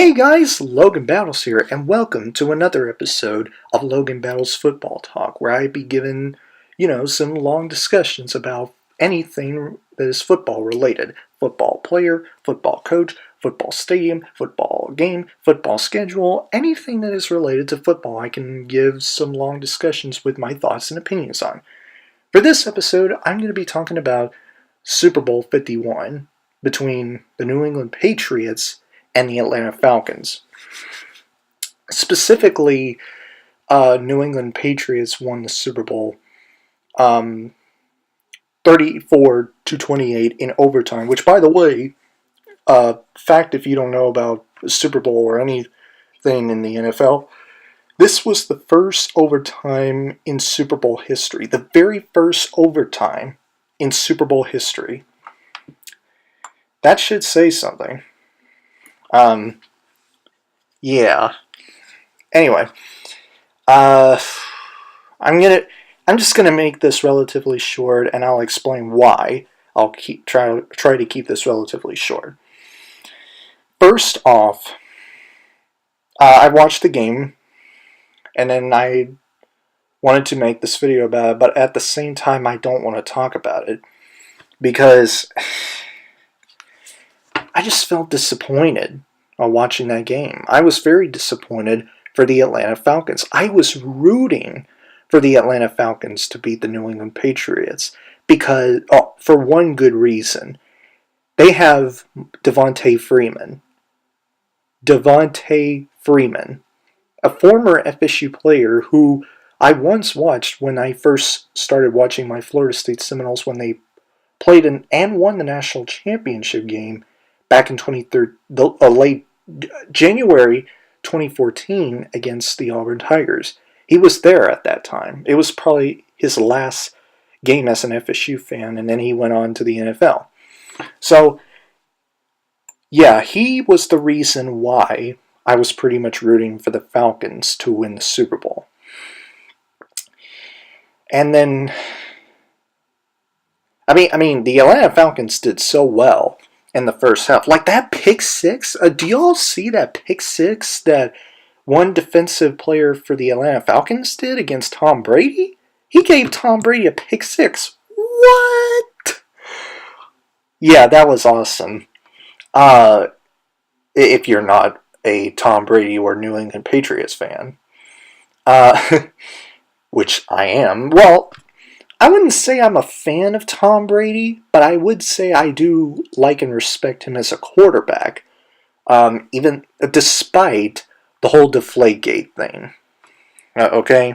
Hey guys, Logan Battles here, and welcome to another episode of Logan Battles Football Talk, where I be given, some long discussions about anything that is football related. Football player, football coach, football stadium, football game, football schedule, anything that is related to football I can give some long discussions with my thoughts and opinions on. For this episode, I'm going to be talking about Super Bowl 51 between the New England Patriots and the Atlanta Falcons. Specifically, New England Patriots won the Super Bowl 34-28 in overtime, which, by the way, fact if you don't know about the Super Bowl or anything in the NFL, this was the first overtime in Super Bowl history. The very first overtime in Super Bowl history. That should say something. Yeah. Anyway, I'm just gonna make this relatively short, and I'll explain why. I'll try to keep this relatively short. First off, I watched the game, and then I wanted to make this video about it, but at the same time, I don't want to talk about it because I just felt disappointed while watching that game. I was very disappointed for the Atlanta Falcons. I was rooting for the Atlanta Falcons to beat the New England Patriots because, for one good reason. They have Devonta Freeman. Devonta Freeman, a former FSU player who I once watched when I first started watching my Florida State Seminoles when they played and won the national championship game back in late January 2014 against the Auburn Tigers. He was there at that time. It was probably his last game as an FSU fan, and then he went on to the NFL. So, yeah, he was the reason why I was pretty much rooting for the Falcons to win the Super Bowl. And then, I mean, the Atlanta Falcons did so well in the first half. Like that pick six. Do y'all see that pick six that one defensive player for the Atlanta Falcons did against Tom Brady? He gave Tom Brady a pick six. What? Yeah, that was awesome. If you're not a Tom Brady or New England Patriots fan, which I am. Well, I wouldn't say I'm a fan of Tom Brady, but I would say I do like and respect him as a quarterback, even despite the whole Deflategate thing. Okay?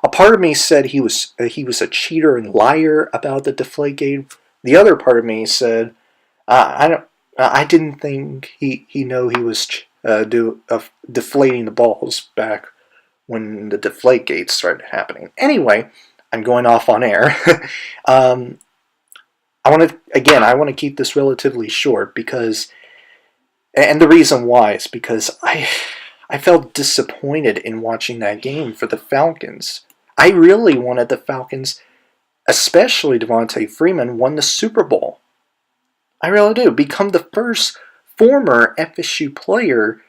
A part of me said he was a cheater and liar about the Deflategate. The other part of me said I didn't think he was deflating the balls back when the Deflategate started happening. Anyway, I'm going off on air. I want to keep this relatively short because, and the reason why is because I felt disappointed in watching that game for the Falcons. I really wanted the Falcons, especially Devonta Freeman, won the Super Bowl. I really do. Become the first former FSU player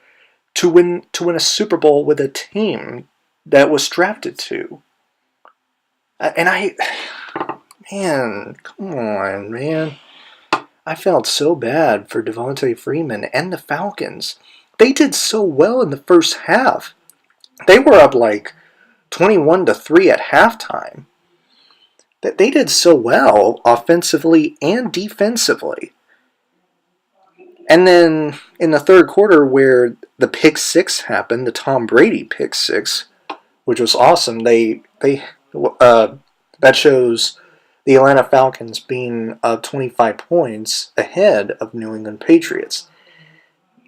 to win a Super Bowl with a team that was drafted to. And come on, man. I felt so bad for Devonta Freeman and the Falcons. They did so well in the first half. They were up like 21-3 at halftime. They did so well offensively and defensively. And then in the third quarter where the pick six happened, the Tom Brady pick six, which was awesome, that shows the Atlanta Falcons being 25 points ahead of New England Patriots,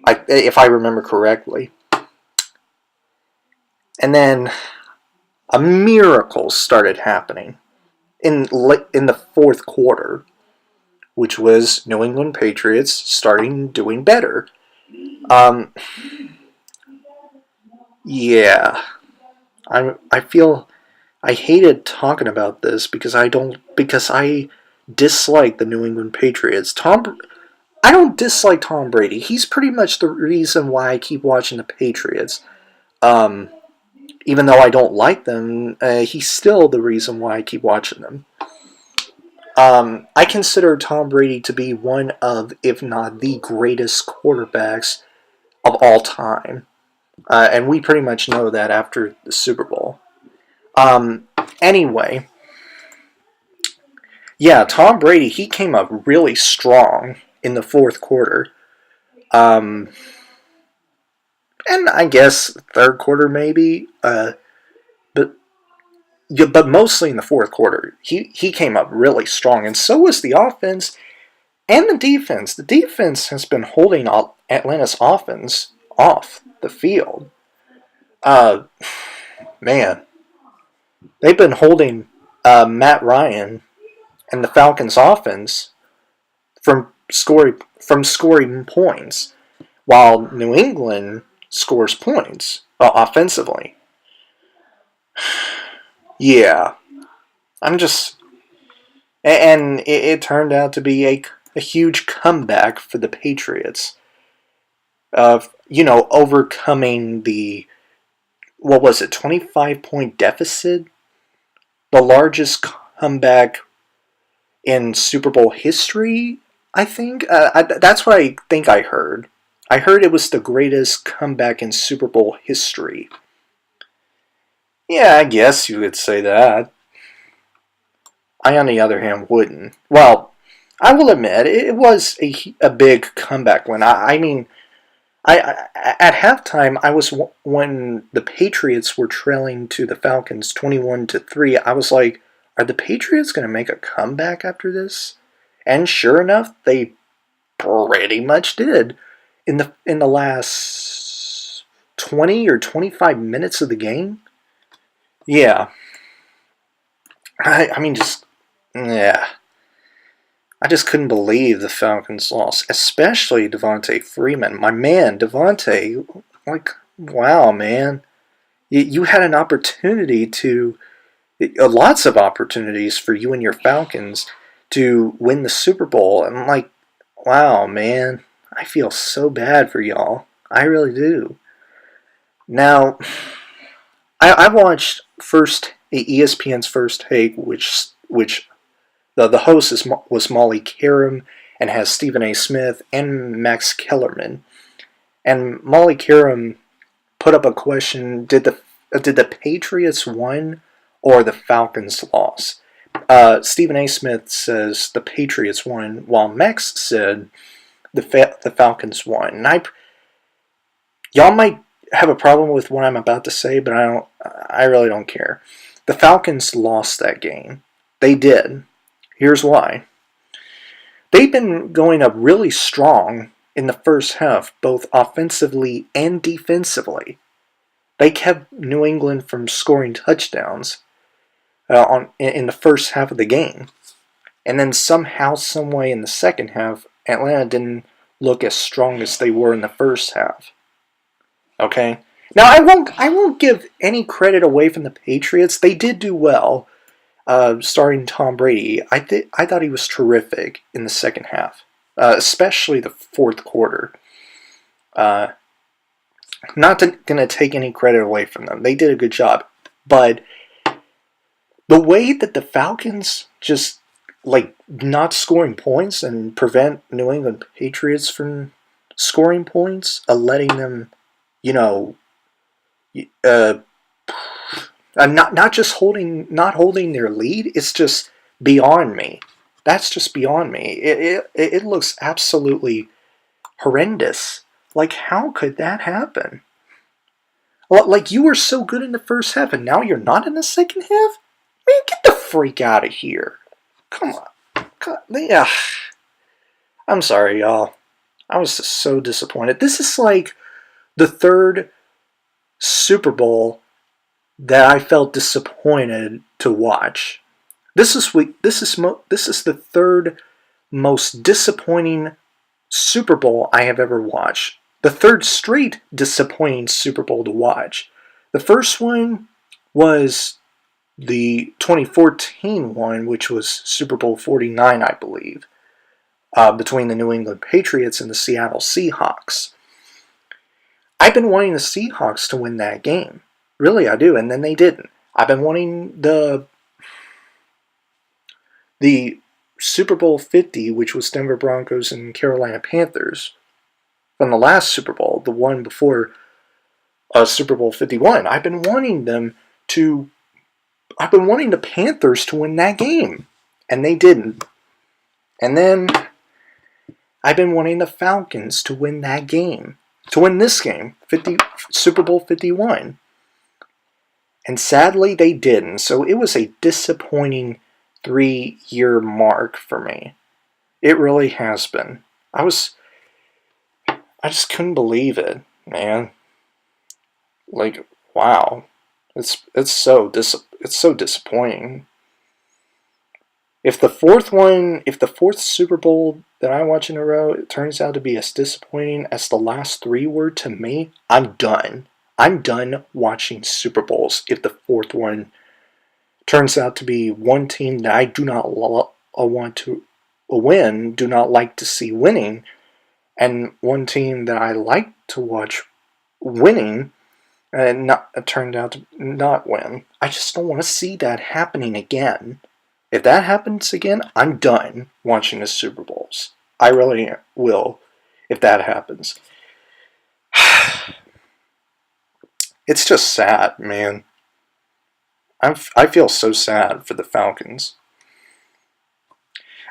if I remember correctly. And then a miracle started happening in the fourth quarter, which was New England Patriots starting doing better. Yeah, I feel I hated talking about this because I dislike the New England Patriots. I don't dislike Tom Brady. He's pretty much the reason why I keep watching the Patriots. Um, Even though I don't like them, he's still the reason why I keep watching them. I consider Tom Brady to be one of, if not the greatest quarterbacks of all time. And we pretty much know that after the Super Bowl. Anyway, yeah, Tom Brady, he came up really strong in the fourth quarter. Um, and I guess third quarter maybe. But yeah, but mostly in the fourth quarter, he came up really strong, and so was the offense and the defense. The defense has been holding Atlanta's offense off the field. Uh, Man, they've been holding Matt Ryan and the Falcons' offense from scoring points, while New England scores points offensively. Yeah, I'm just, and it turned out to be a huge comeback for the Patriots of overcoming the, what was it, 25-point deficit, the largest comeback in Super Bowl history. I think that's what I think I heard. I heard it was the greatest comeback in Super Bowl history. Yeah, I guess you could say that. I, on the other hand, wouldn't. Well, I will admit it was a big comeback win. I mean, at halftime, I was, when the Patriots were trailing to the Falcons 21-3. I was like, are the Patriots going to make a comeback after this? And sure enough, they pretty much did. In the last 20 or 25 minutes of the game. Yeah, I mean, just yeah. I just couldn't believe the Falcons lost, especially Devontae Freeman. My man, Devontae, like, wow, man. You had an opportunity to, lots of opportunities for you and your Falcons to win the Super Bowl. And, like, wow, man. I feel so bad for y'all. I really do. Now, I watched ESPN's First Take, which the host was Molly Karam and has Stephen A. Smith and Max Kellerman. And Molly Karam put up a question: Did the Patriots win or the Falcons lost? Stephen A. Smith says the Patriots won, while Max said the Falcons won. And y'all might have a problem with what I'm about to say, but I really don't care. The Falcons lost that game. They did. Here's why. They've been going up really strong in the first half, both offensively and defensively. They kept New England from scoring touchdowns in the first half of the game. And then somehow, someway in the second half, Atlanta didn't look as strong as they were in the first half. Okay? Now, I won't give any credit away from the Patriots. They did do well. Starring Tom Brady, I thought he was terrific in the second half, especially the fourth quarter. Not going to take any credit away from them. They did a good job. But the way that the Falcons just, like, not scoring points and prevent New England Patriots from scoring points, letting them, not holding their lead, it's just beyond me. That's just beyond me. It looks absolutely horrendous. Like, how could that happen? Like, you were so good in the first half, and now you're not in the second half? Man, get the freak out of here. Come on. God, I'm sorry, y'all. I was just so disappointed. This is like the third Super Bowl that I felt disappointed to watch. This is the third most disappointing Super Bowl I have ever watched. The third straight disappointing Super Bowl to watch. The first one was the 2014 one, which was Super Bowl 49, I believe. between the New England Patriots and the Seattle Seahawks. I've been wanting the Seahawks to win that game. Really, I do, and then they didn't. I've been wanting the Super Bowl 50, which was Denver Broncos and Carolina Panthers, from the last Super Bowl, the one before Super Bowl 51. I've been wanting the Panthers to win that game, and they didn't. And then I've been wanting the Falcons to win that game, to win this game, Super Bowl 51. And sadly, they didn't. So it was a disappointing 3-year mark for me. It really has been. I just couldn't believe it, man. Like, wow. It's so disappointing. If the fourth Super Bowl that I watch in a row, it turns out to be as disappointing as the last 3 were to me, I'm done. I'm done watching Super Bowls if the fourth one turns out to be one team that I do not want to win, do not like to see winning, and one team that I like to watch winning, and turned out to not win. I just don't want to see that happening again. If that happens again, I'm done watching the Super Bowls. I really will if that happens. It's just sad, man. I feel so sad for the Falcons.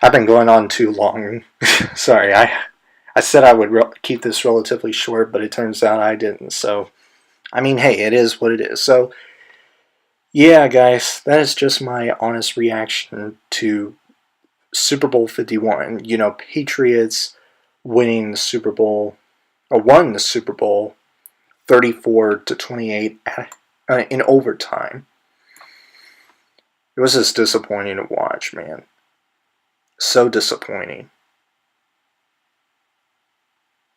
I've been going on too long. Sorry, I said I would keep this relatively short, but it turns out I didn't. So, I mean, hey, it is what it is. So, yeah, guys, that is just my honest reaction to Super Bowl 51. You know, Patriots winning the Super Bowl, or won the Super Bowl 34-28 in overtime. It was just disappointing to watch, man. So disappointing.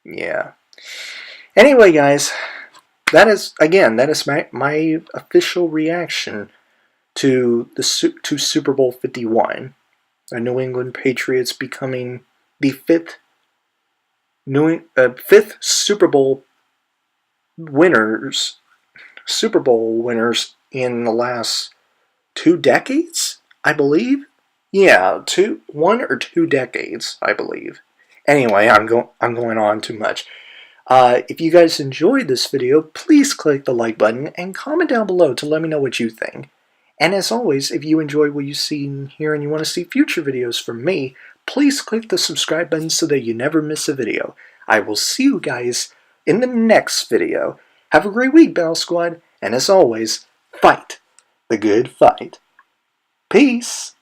Yeah. Anyway, guys, that is my official reaction to Super Bowl 51. The New England Patriots becoming the fifth Super Bowl winners in the last 2 decades, I believe. Yeah, 1 or 2 decades, I believe. Anyway, I'm going on too much. If you guys enjoyed this video, please click the like button and comment down below to let me know what you think. And as always, if you enjoy what you see here and you want to see future videos from me, please click the subscribe button so that you never miss a video. I will see you guys in the next video. Have a great week, BattleSquad, and as always, fight the good fight. Peace!